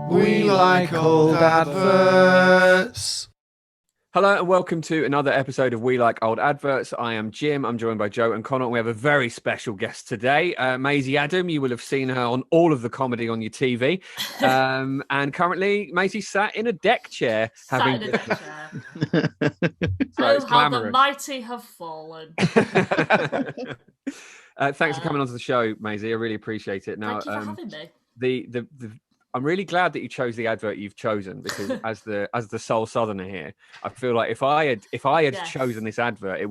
We like old adverts. Hello and welcome to another episode of We Like Old Adverts. I am Jim. I'm joined by Joe and Connor. We have a very special guest today, Maisie Adam. You will have seen her on all of the comedy on your TV. And currently, Maisie sat in a deck chair. So how the mighty have fallen. Thanks for coming onto the show, Maisie. I really appreciate it. Now, thank you for having me. I'm really glad that you chose the advert you've chosen, because as the sole Southerner here, I feel like if I had chosen this advert, it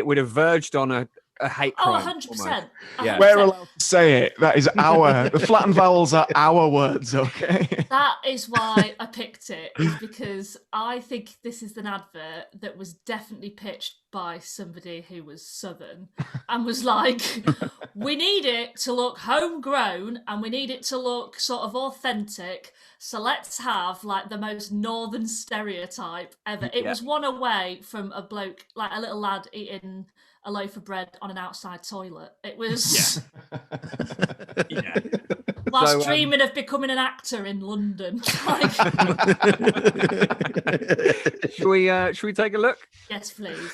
would have verged on a hate crime. 100%. Yeah. We're allowed to say it. That is the flattened vowels are our words, okay? That is why I picked it, is because I think this is an advert that was definitely pitched by somebody who was Southern and was like, we need it to look homegrown and we need it to look sort of authentic. So let's have like the most Northern stereotype ever. It was one away from a bloke, like a little lad eating a loaf of bread on an outside toilet. It was whilst dreaming of becoming an actor in London. Should we take a look? Yes, please.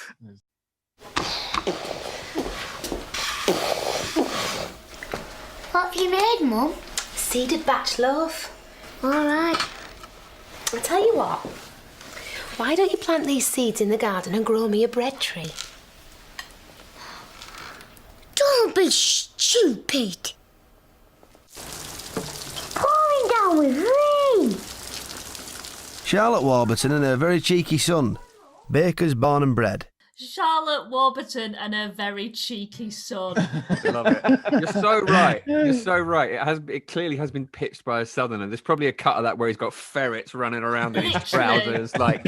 What have you made, Mum? Seeded batch loaf. All right. I'll tell you what. Why don't you plant these seeds in the garden and grow me a bread tree? Don't be stupid. Pouring down with rain. Charlotte Warburton and her very cheeky son. Bakers born and bred. Charlotte Warburton and her very cheeky son. I love it. You're so right. You're so right. It clearly has been pitched by a Southerner. There's probably a cut of that where he's got ferrets running around in his trousers, like.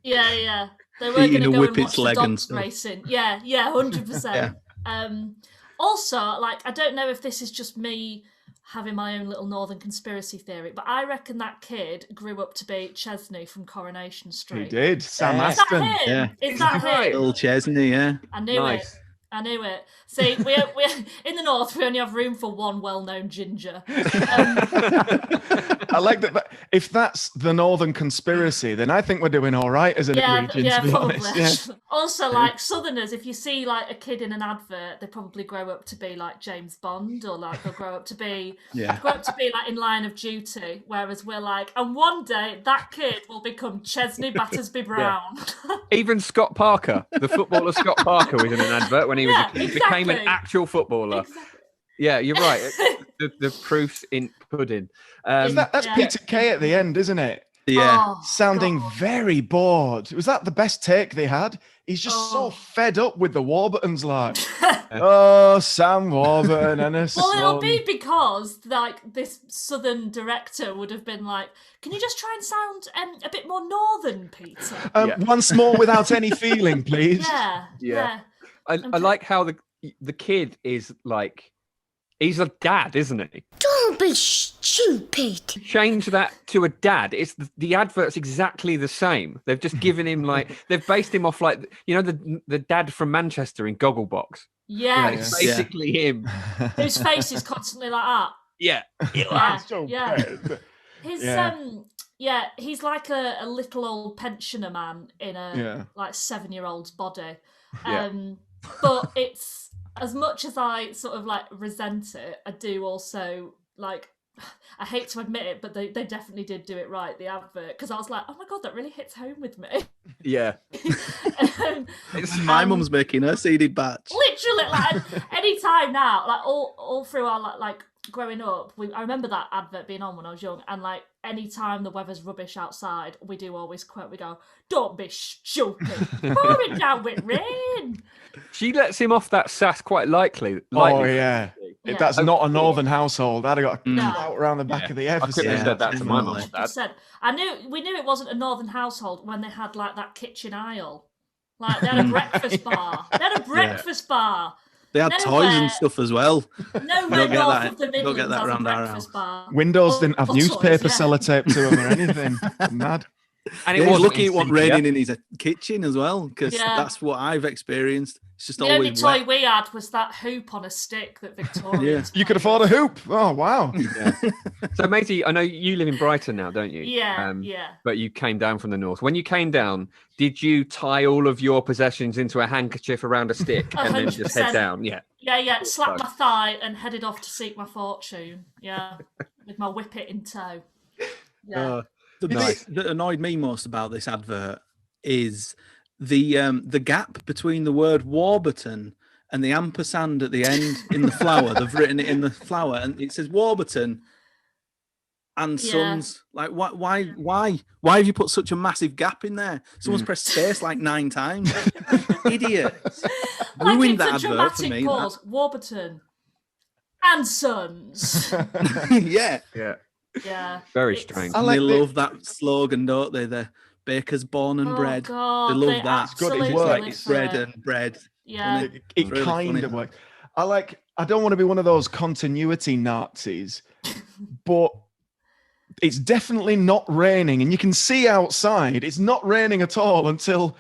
Yeah. They were going to go and watch the dogs and racing. Yeah, 100%. Also, like, I don't know if this is just me having my own little Northern conspiracy theory, but I reckon that kid grew up to be Chesney from Coronation Street. He did. Sam Is that Aston. him? Yeah. Is that him? Little Chesney, yeah. I knew it. See, we in the north, we only have room for one well-known ginger. I like that. But if that's the Northern conspiracy, then I think we're doing all right as a region, to be probably. honest. Yeah. Also, like Southerners, if you see like a kid in an advert, they probably grow up to be like James Bond, or like they'll grow up to be like in Line of Duty. Whereas we're like, and one day that kid will become Chesney Battersby Brown. Even Scott Parker, the footballer Scott Parker, was in an advert when he was a kid. He became an actual footballer. Exactly. Yeah, you're right. The proof's in pudding. That's Peter Kay at the end, isn't it? Yeah. Sounding very bored. Was that the best take they had? He's just so fed up with the Warburtons, like, Sam Warburton and his Well, son. it'll be because, like, this Southern director would have been like, can you just try and sound a bit more Northern, Peter? Once more without any feeling, please. Yeah. I like how the kid is like, he's a dad, isn't he? Don't be stupid. Change that to a dad. It's the advert's exactly the same. They've just given him they've based him off like, the dad from Manchester in Gogglebox. Yeah. It's basically him. Whose face is constantly like that. Yeah. He's like a little old pensioner man in a like 7-year-old's body. But it's, as much as I sort of like resent it, I do also like, I hate to admit it, but they definitely did do it right, the advert, because I was like, oh my God, that really hits home with me. Yeah. My mum's making her seeded batch. Literally, like any time now, like all through our like growing up, I remember that advert being on when I was young, and like any time the weather's rubbish outside, we do always quote, we go, don't be stupid, pour it down with rain. She lets him off that sass quite lightly. Oh, yeah. If that's not a Northern household, I'd have got a clout around the back of the I couldn't have said that to my mum. We knew it wasn't a Northern household when they had like that kitchen aisle. Like they had a breakfast bar. They had toys and stuff as well. Nowhere north of the Midlands get that has a around our breakfast bar. Windows didn't have newspaper toys, sellotape to them or anything. Mad. And He's wasn't lucky in it wasn't sepia. raining in his kitchen as well, because Yeah. that's what I've experienced. It's just The only always toy wet. we had was that hoop on a stick that Victorians. You could afford a hoop. Oh, wow. So, Maisie, I know you live in Brighton now, don't you? Yeah, But you came down from the north. When you came down, did you tie all of your possessions into a handkerchief around a stick and then just head 100%. down? Yeah. Yeah. Slapped my thigh and headed off to seek my fortune. Yeah, with my whippet in tow. Yeah. The bit that annoyed me most about this advert is the gap between the word Warburton and the ampersand at the end in the flower. They've written it in the flower, and it says Warburton and Sons. Like, why have you put such a massive gap in there? Someone's pressed space like 9 times. Idiots. Like Ruined it's that a advert for dramatic me. pause. Warburton and Sons. Yeah. Yeah. Very It's- strange. I like They the- love that slogan, don't they? The baker's born and Oh, bred. God, they love they that. absolutely It's like live It's for bread it. and bread. Yeah. Isn't It Really kind funny, of that. works. I don't want to be one of those continuity Nazis, but it's definitely not raining, and you can see outside. It's not raining at all until.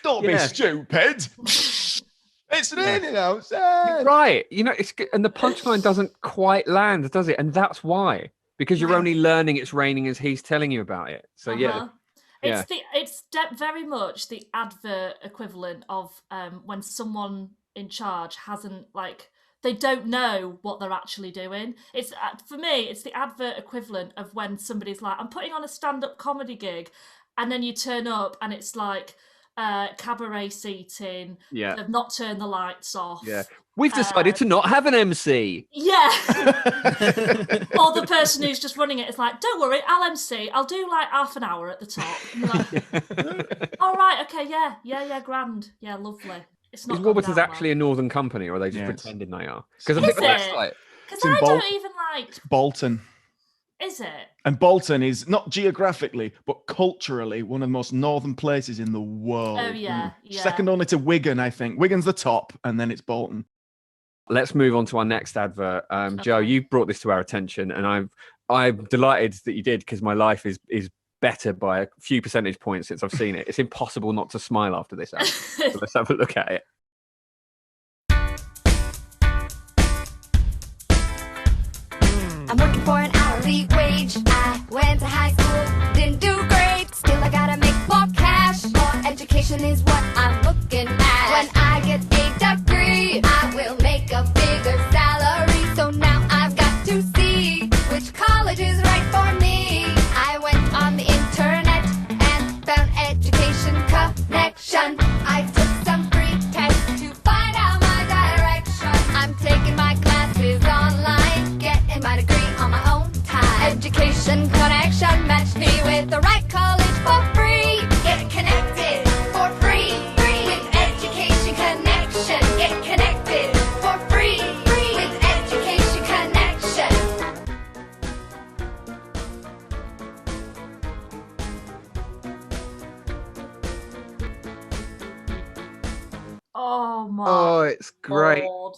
Don't be Yeah. stupid. It's raining outside. Right. You know, and the punchline doesn't quite land, does it? And that's why. Because you're only learning it's raining as he's telling you about it. So yeah. It's very much the advert equivalent of when someone in charge hasn't they don't know what they're actually doing. It's for me, it's the advert equivalent of when somebody's like, I'm putting on a stand-up comedy gig, and then you turn up and it's like cabaret seating. Yeah. They've not turned the lights off. Yeah. We've decided to not have an MC. Yeah. Or the person who's just running it is like, don't worry, I'll MC. I'll do like half an hour at the top. And you're like, all right, okay, yeah, grand. Yeah, lovely. It's not Is Warburtons down actually a northern company, or are they just Yes. pretending they are? Because I Is think the it? website. Because in I Bol- don't even Bolton. is it? And Bolton is not geographically, but culturally one of the most northern places in the world. Oh, yeah. Second only to Wigan, I think. Wigan's the top, and then it's Bolton. Let's move on to our next advert. Joe, you brought this to our attention, and I'm delighted that you did, because my life is better by a few percentage points since I've seen it. It's impossible not to smile after this ad. So let's have a look at it. I'm working for an hourly wage. I went to high school, didn't do great. Still, I gotta make more cash. More education is what I'm looking at. When I get a degree, I will make a bigger salary. So now I've got to see which college is right for me. I went on the internet and found Education Connection. I took some free tests to find out my direction. I'm taking my classes online, getting my degree on my own time. Education Connection matched me with the right college for free. Get connected for free. With Education Connection. Get connected for free. With Education Connection. Oh my Oh, it's great. God.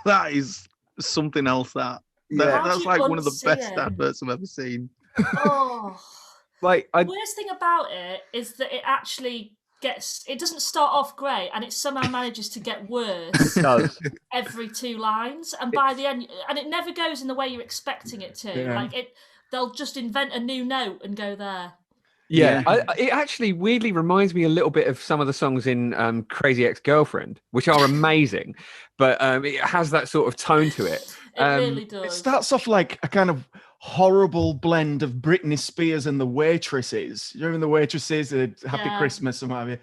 That is something else. How do That's you like one of the unsee best it? adverts I've ever seen. Oh. Like, The worst thing about it is that it actually it doesn't start off great, and it somehow manages to get worse does. every 2 lines, and by the end, and it never goes in the way you're expecting it to. Yeah. They'll just invent a new note and go there. Yeah, Yeah. it actually weirdly reminds me a little bit of some of the songs in Crazy Ex-Girlfriend, which are amazing, but it has that sort of tone to it. It really It does. starts off like a kind of horrible blend of Britney Spears and the Waitresses. You remember the Waitresses, Happy Yeah. Christmas and what have you.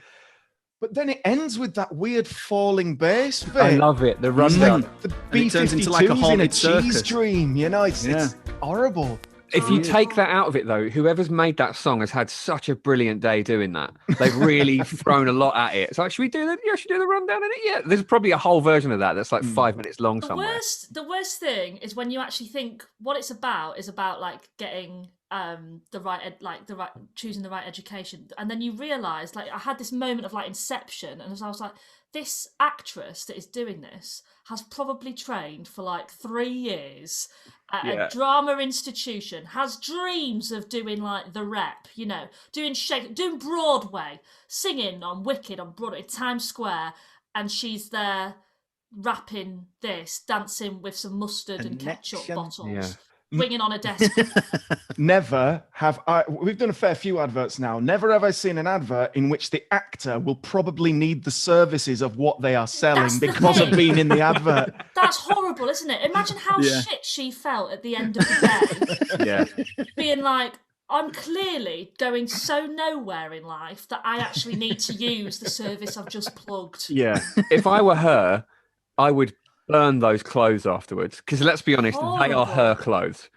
But then it ends with that weird falling bass bit. I love it. The rundown. The And it turns into like a B-52s in a haunted cheese circus. dream. You know, it's horrible. If you take that out of it, though, whoever's made that song has had such a brilliant day doing that. They've really thrown a lot at it. It's like, should we do that? Yeah, should we do the rundown in it? Yeah, there's probably a whole version of that that's like 5 minutes long somewhere. The worst thing is when you actually think what it's about is about like getting choosing the right education, and then you realise, like, I had this moment of like Inception, and I was like, this actress that is doing this has probably trained for like 3 years at a drama institution, has dreams of doing like the rep, you know, doing Broadway, singing on Wicked on Broadway, Times Square, and she's there rapping this, dancing with some mustard and ketchup bottles, swinging on a desk. Never have I. We've done a fair few adverts now. Never have I seen an advert in which the actor will probably need the services of what they are selling because of being in the advert. That's horrible, isn't it? Imagine how shit she felt at the end of the day. Yeah. Being like, I'm clearly going so nowhere in life that I actually need to use the service I've just plugged. Yeah. If I were her, I would burn those clothes afterwards, because let's be honest, they are her clothes.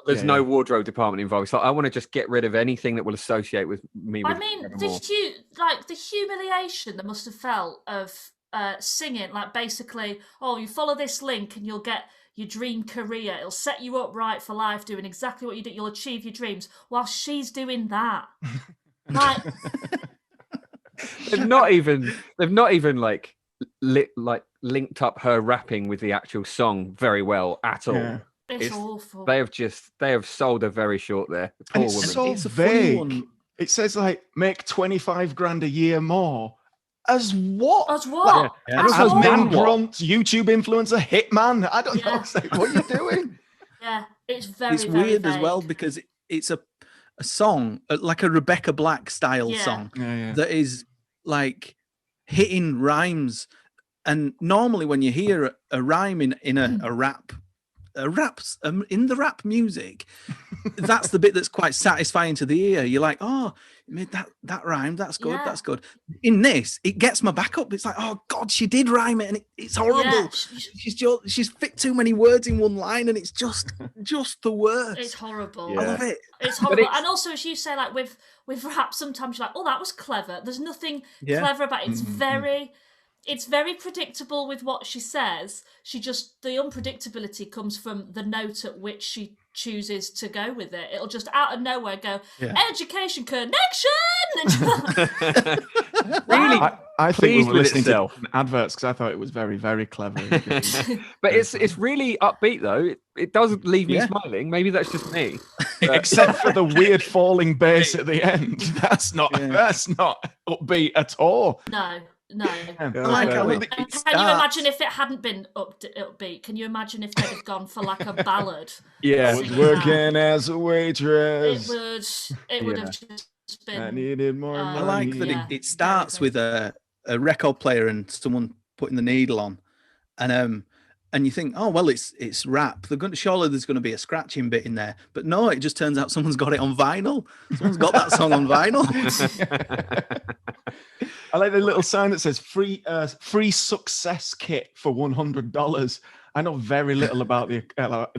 There's no wardrobe department involved. So I want to just get rid of anything that will associate with me. I mean, the humiliation that must have felt of singing, like basically, oh, you follow this link and you'll get your dream career. It'll set you up right for life, doing exactly what you do. You'll achieve your dreams while she's doing that. Like, they've not even like linked up her rapping with the actual song very well at all. Yeah. It's awful. They have sold her very short there. The poor And it's woman. so vague. It says like make 25 grand a year more. As what? As what? As Min Grunt, YouTube influencer, hitman. I don't know. It's like, what are you doing? Yeah, it's very. It's very weird vague. as well because it's a song like a Rebecca Black style song that is like hitting rhymes. And normally when you hear a rhyme in a rap, in the rap music, that's the bit that's quite satisfying to the ear. You're like, oh, that rhymed, that's good, that's good. In this, it gets my back up. It's like, oh God, she did rhyme it, and it's horrible. Yeah. She's fit too many words in one line, and it's just the worst. It's horrible. I love it. It's horrible. And also, as you say, like with rap, sometimes you're like, oh, that was clever. There's nothing clever about it. It's very predictable with what she says. The unpredictability comes from the note at which she chooses to go with it. It'll just out of nowhere go, education connection! Really? I think we were listening to adverts because I thought it was very, very clever. But it's really upbeat though. It doesn't leave me smiling. Maybe that's just me. Except for the weird falling bass at the end. That's not upbeat at all. No. I like how Can you imagine if it hadn't been upbeat? Can you imagine if they'd have gone for like a ballad? I was working as a waitress. It would have just been. I needed more money. I like that it starts with a record player and someone putting the needle on, and you think, oh well, it's rap. Surely there's going to be a scratching bit in there, but no, it just turns out someone's got it on vinyl. Someone's got that song on vinyl. I like the little sign that says free success kit for $100. I know very little about the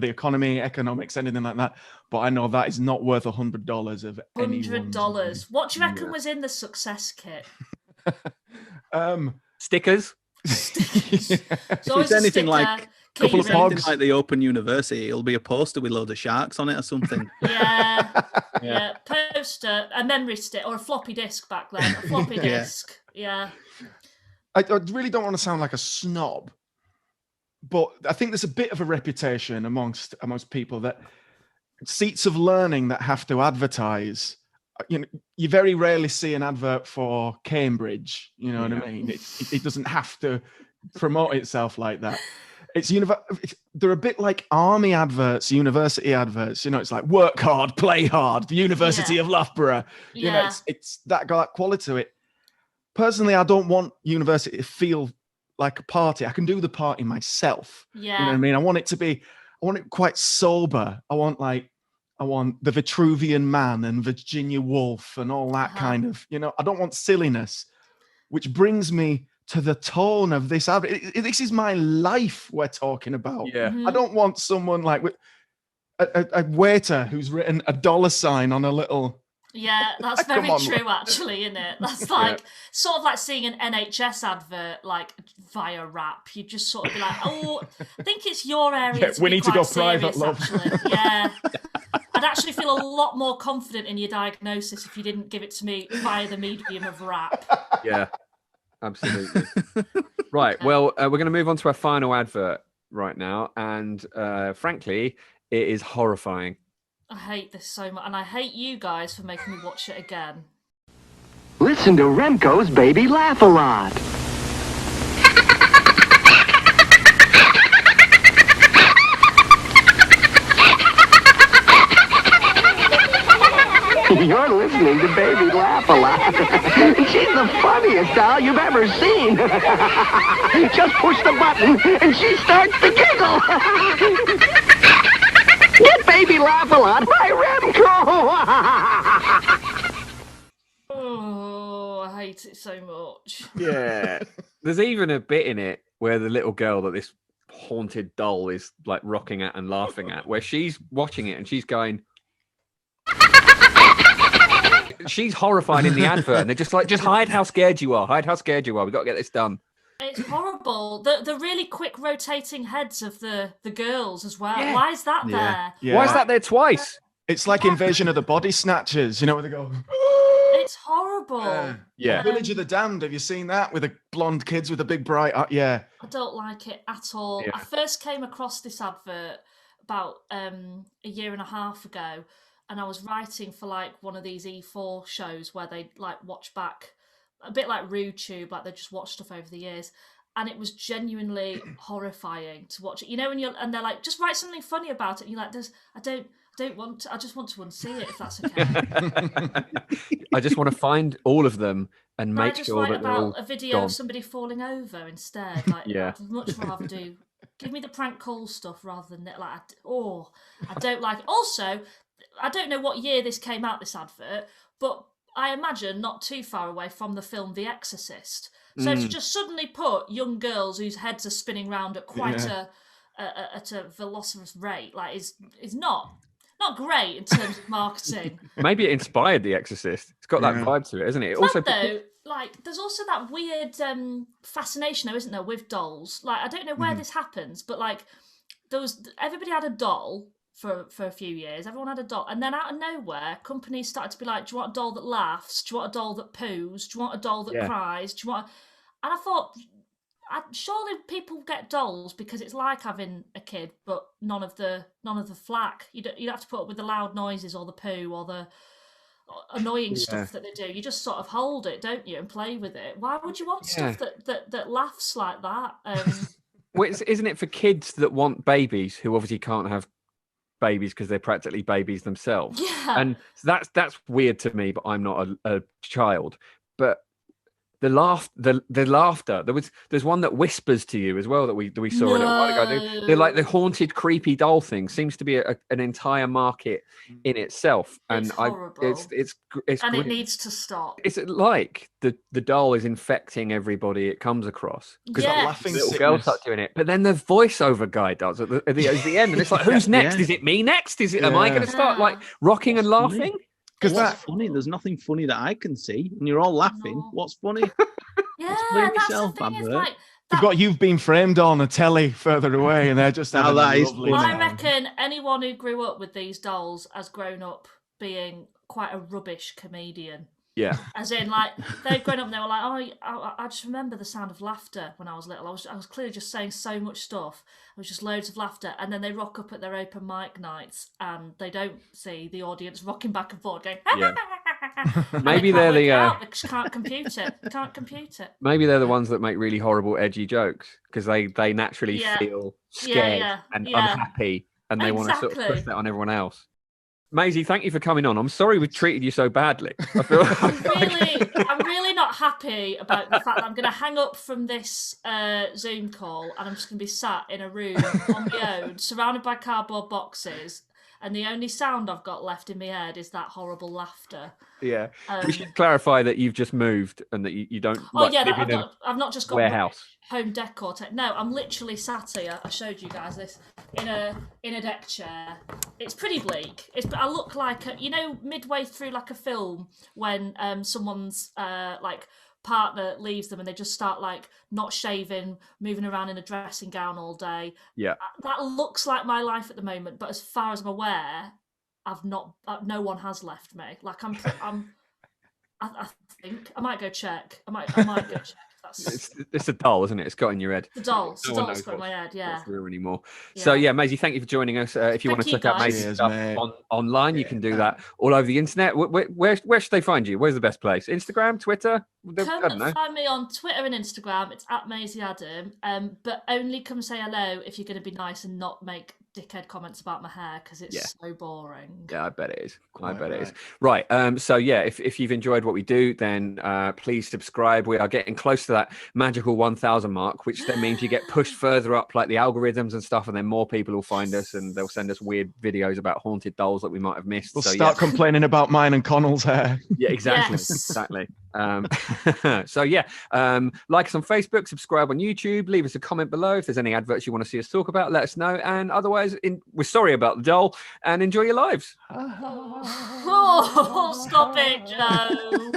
economy, economics, anything like that, but I know that is not worth $100 of $100. What do you reckon was in the success kit? Stickers. It's always It's anything like couple of something pogs. like the Open University. It'll be a poster with loads of sharks on it or something. Yeah, poster, a memory stick or a floppy disk back then. A floppy disk. Yeah. I really don't want to sound like a snob, but I think there's a bit of a reputation amongst people that seats of learning that have to advertise. You know, you very rarely see an advert for Cambridge. You know what I mean? It doesn't have to promote itself like that. They're a bit like army adverts, university adverts. You know, it's like work hard, play hard. The University of Loughborough. You know, it's that quality to it. Personally, I don't want university to feel like a party. I can do the party myself. Yeah. You know what I mean? I want it quite sober. I want the Vitruvian Man and Virginia Woolf and all that kind of, you know, I don't want silliness, which brings me to the tone of this advert. This is my life we're talking about. Yeah. I don't want someone like a waiter who's written $sign on a little. Yeah, that's very true, actually, isn't it? That's like sort of like seeing an NHS advert like via rap. You just sort of be like, oh, I think it's your area. We need to go private, love. Actually. Yeah. I'd actually feel a lot more confident in your diagnosis if you didn't give it to me via the medium of rap. Yeah. Absolutely. Right. Well, we're going to move on to our final advert right now, and frankly, it is horrifying. I hate this so much, and I hate you guys for making me watch it again. Listen to Remco's Baby Laugh-A-Lot. You're listening to Baby Laugh-A-Lot. She's the funniest doll you've ever seen. Just push the button and she starts to giggle. Get Baby Laugh-A-Lot by Remco. Oh, I hate it so much. Yeah. There's even a bit in it where the little girl that this haunted doll is like rocking at and laughing at, where she's watching it and she's going... She's horrified in the advert, and they're just like, just hide how scared you are. Hide how scared you are. We've got to get this done. It's horrible. The really quick rotating heads of the girls as well. Yeah. Why is that there? Yeah. Why is that there twice? It's like Invasion of the Body Snatchers, you know, where they go. It's horrible. Yeah. Village of the Damned. Have you seen that with the blonde kids with the big bright? Yeah. I don't like it at all. Yeah. I first came across this advert about a year and a half ago, and I was writing for like one of these E4 shows where they like watch back, a bit like RuTube, like they just watch stuff over the years, and it was genuinely horrifying to watch it. You know, when and they're like, just write something funny about it, and you're like, I don't want to. I just want to unsee it, if that's okay. I just want to find all of them and Can I make just sure write that they're about all a video gone. of somebody falling over instead? Like, Yeah. I'd much rather do. Give me the prank call stuff rather than that. Like, I don't like it. Also, I don't know what year this came out, this advert, but I imagine not too far away from the film The Exorcist. So to just suddenly put young girls whose heads are spinning round at quite a velocious rate, like, is not great in terms of marketing. Maybe it inspired The Exorcist. It's got that vibe to it, isn't it? It also Though, like, there's also that weird fascination, though, isn't there, with dolls? Like, I don't know where this happens, but like, everybody had a doll for a few years. Everyone had a doll, and then out of nowhere, companies started to be like, "Do you want a doll that laughs? Do you want a doll that poos? Do you want a doll that cries? Do you want?" And I thought, surely people get dolls because it's like having a kid, but none of the flack. You don't have to put up with the loud noises or the poo or the annoying stuff that they do. You just sort of hold it, don't you, and play with it. Why would you want stuff that laughs like that? Well, isn't it for kids that want babies who obviously can't have babies because they're practically babies themselves? Yeah. And that's weird to me, but I'm not a child. But the laughter. There's one that whispers to you as well that we saw a little while ago. They're like the haunted, creepy doll thing. Seems to be an entire market in itself, and It's horrible. it's And grim. it needs to stop. It's like the doll is infecting everybody it comes across. Because Yeah. Laughing little sickness. girl start doing it, but then the voiceover guy does at the end, and it's like, who's next? Yeah. Is it me next? Am I going to start like rocking and What's funny? laughing? Because What's that funny? There's nothing funny that I can see, and you're all laughing. No. What's funny? Yeah, blame that's yourself, the thing. Is Advert. like they've got You've Been Framed on a telly further away, and they're just Now having that a is lovely funny. I time. reckon anyone who grew up with these dolls has grown up being quite a rubbish comedian. Yeah. As in, like, they've grown up and they were like, oh, I just remember the sound of laughter when I was little. I was clearly just saying so much stuff. It was just loads of laughter. And then they rock up at their open mic nights and they don't see the audience rocking back and forth going, Yeah. and Maybe they they're can't work the it out because you can't compute it. You can't compute it. maybe they're the ones that make really horrible, edgy jokes because they naturally Yeah. feel scared and unhappy, and they want to sort of push Exactly. that on everyone else. Maisie, thank you for coming on. I'm sorry we treated you so badly. I feel I'm really not happy about the fact that I'm going to hang up from this Zoom call and I'm just going to be sat in a room on my own, surrounded by cardboard boxes, and the only sound I've got left in my head is that horrible laughter. Yeah. We should clarify that you've just moved and that you don't Oh yeah, live in I've not just got warehouse. home decor. No, I'm literally sat here. I showed you guys this in a deck chair. It's pretty bleak. I look like midway through like a film when someone's like partner leaves them and they just start like not shaving, moving around in a dressing gown all day. Yeah. That looks like my life at the moment. But as far as I'm aware, no one has left me. Like I think I might go check. I might go check. It's a doll, isn't it? It's got in your head. The doll. The No one doll's knows got in my head, yeah. What's real anymore. So yeah, Maisie, thank you for joining us. If you want to Thank check you, out guys. Maisie's Cheers, stuff mate. online, you can do that all over the internet. Where should they find you? Where's the best place? Instagram, Twitter? I don't know. Find me on Twitter and Instagram. It's at Maisie Adam. But only come say hello if you're going to be nice and not make dickhead comments about my hair because it's so boring. Yeah, I bet it is. Quite It is. Right. So yeah, if you've enjoyed what we do, then please subscribe. We are getting close to that magical 1,000 mark, which then means you get pushed further up, like the algorithms and stuff, and then more people will find us and they'll send us weird videos about haunted dolls that we might have missed. We'll so start complaining about mine and Connell's hair. Yeah, exactly. Yes. Exactly. So yeah, like us on Facebook, subscribe on YouTube, leave us a comment below if there's any adverts you want to see us talk about, let us know, and otherwise we're sorry about the doll and enjoy your lives. Oh, stop it, Joe.